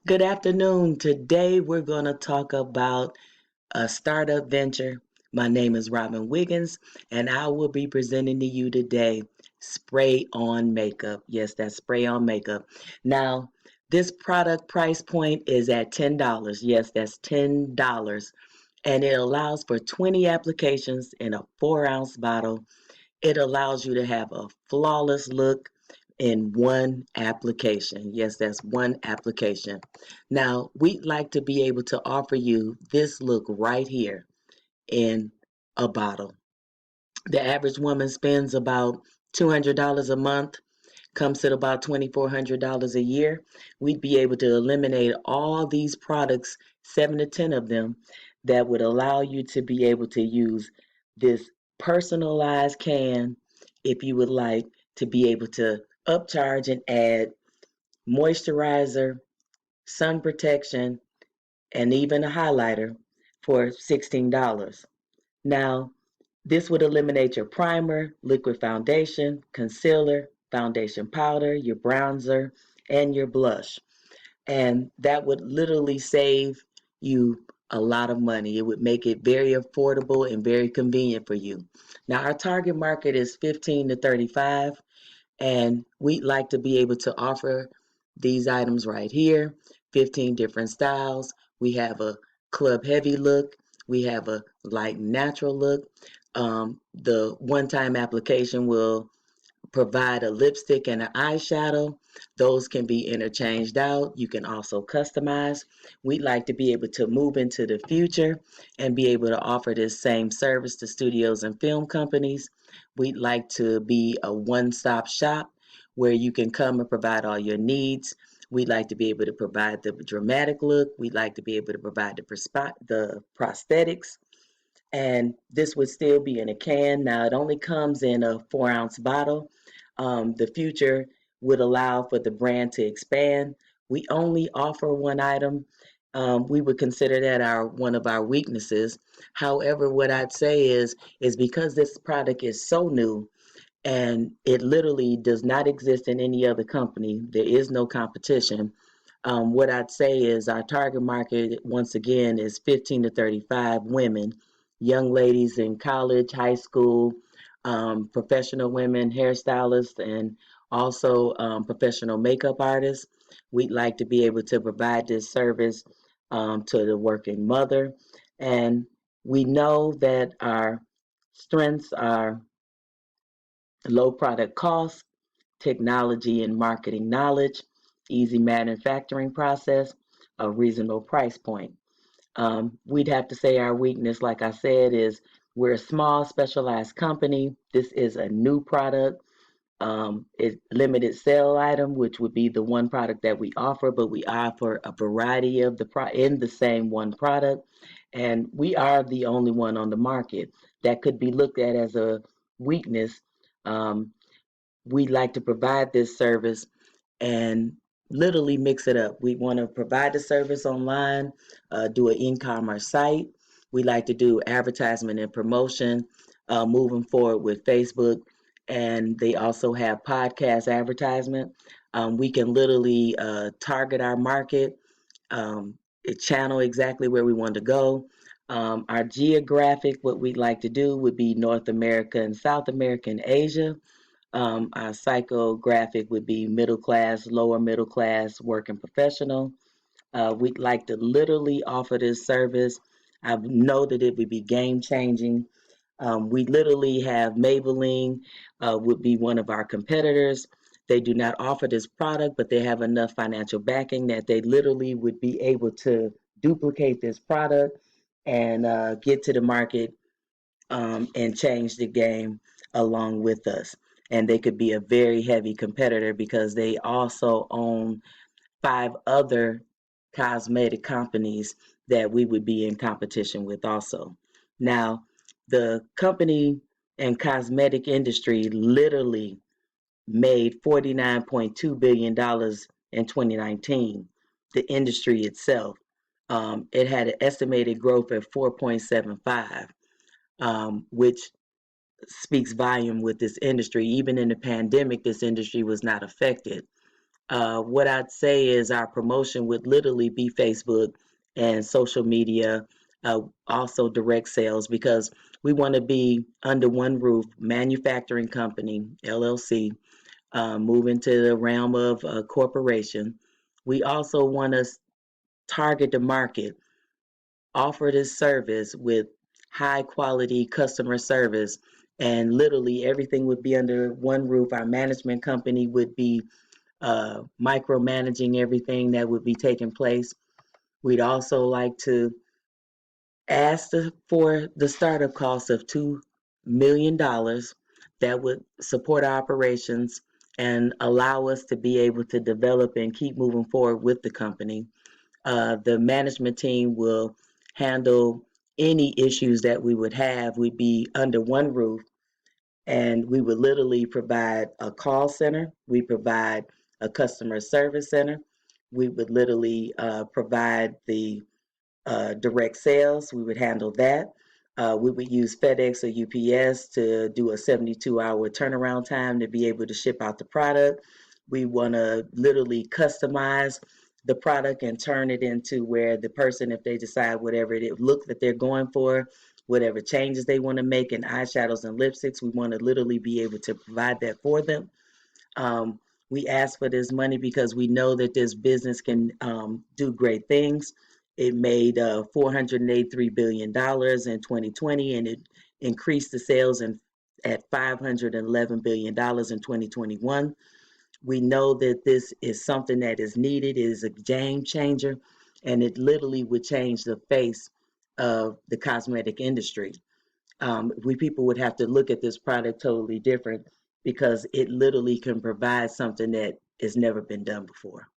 Good afternoon. Today we're going to talk about a startup venture. My name is Robin Wiggins, and I will be presenting to you today spray on makeup. Yes, that's spray on makeup. Now, this product price point is at $10. Yes, that's $10. And it allows for 20 applications in a 4-ounce bottle. It allows you to have a flawless look in one application. Yes, that's one application. Now, we'd like to be able to offer you this look right here in a bottle. The average woman spends about $200 a month, comes to about $2,400 a year. We'd be able to eliminate all these products, 7 to 10 of them, that would allow you to be able to use this personalized can if you would like to be able to upcharge and add moisturizer, sun protection, and even a highlighter for $16. Now, this would eliminate your primer, liquid foundation, concealer, foundation powder, your bronzer, and your blush. And that would literally save you a lot of money. It would make it very affordable and very convenient for you. Now, our target market is 15 to 35, and we'd like to be able to offer these items right here, 15 different styles. We have a club heavy look. We have a light natural look. The one-time application will provide a lipstick and an eyeshadow. Those can be interchanged out. You can also customize. We'd like to be able to move into the future and be able to offer this same service to studios and film companies. We'd like to be a one-stop shop where you can come and provide all your needs. We'd like to be able to provide the dramatic look. We'd like to be able to provide the prosthetics. And this would still be in a can. Now, it only comes in a 4-ounce bottle. The future would allow for the brand to expand. We only offer one item. We would consider that one of our weaknesses. However, what I'd say is because this product is so new and it literally does not exist in any other company, there is no competition. What I'd say is our target market, once again, is 15 to 35 women, young ladies in college, high school, professional women, hairstylists, and also professional makeup artists. We'd like to be able to provide this service to the working mother. And we know that our strengths are low product cost, technology and marketing knowledge, easy manufacturing process, a reasonable price point. We'd have to say our weakness, like I said, is we're a small specialized company. This is a new product. It's limited sale item, which would be the one product that we offer, but we offer a variety of in the same one product. And we are the only one on the market that could be looked at as a weakness. Um, we like to provide this service and literally mix it up. We want to provide the service online, do an e-commerce site. We like to do advertisement and promotion, moving forward with Facebook, and they also have podcast advertisement. We can literally target our market, channel exactly where we want to go. Our geographic, what we'd like to do would be North America and South America and Asia. Our psychographic would be middle class, lower middle class, working professional. We'd like to literally offer this service. I know that it would be game changing. We literally have Maybelline, would be one of our competitors. They do not offer this product, but they have enough financial backing that they literally would be able to duplicate this product and get to the market and change the game along with us. And they could be a very heavy competitor because they also own 5 other cosmetic companies that we would be in competition with also. Now, the company and cosmetic industry literally made $49.2 billion in 2019, the industry itself. It had an estimated growth of 4.75, which speaks volume with this industry. Even in the pandemic, this industry was not affected. What I'd say is our promotion would literally be Facebook and social media, also direct sales, because we want to be under one roof, manufacturing company, LLC, move into the realm of a corporation. We also want to target the market, offer this service with high quality customer service, and literally everything would be under one roof. Our management company would be micromanaging everything that would be taking place. We'd also like to ask for the startup cost of $2 million that would support our operations and allow us to be able to develop and keep moving forward with the company. The management team will handle any issues that we would have. We'd be under one roof, and we would literally provide a call center. We provide a customer service center. We would literally provide the direct sales. We would handle that. We would use FedEx or UPS to do a 72-hour turnaround time to be able to ship out the product. We want to literally customize the product and turn it into where the person, if they decide whatever it look that they're going for, whatever changes they want to make in eyeshadows and lipsticks, we want to literally be able to provide that for them. Um, we ask for this money because we know that this business can do great things. It made $483 billion in 2020, and it increased the sales at $511 billion in 2021. We know that this is something that is needed, it is a game changer, and it literally would change the face of the cosmetic industry. We people would have to look at this product totally different because it literally can provide something that has never been done before.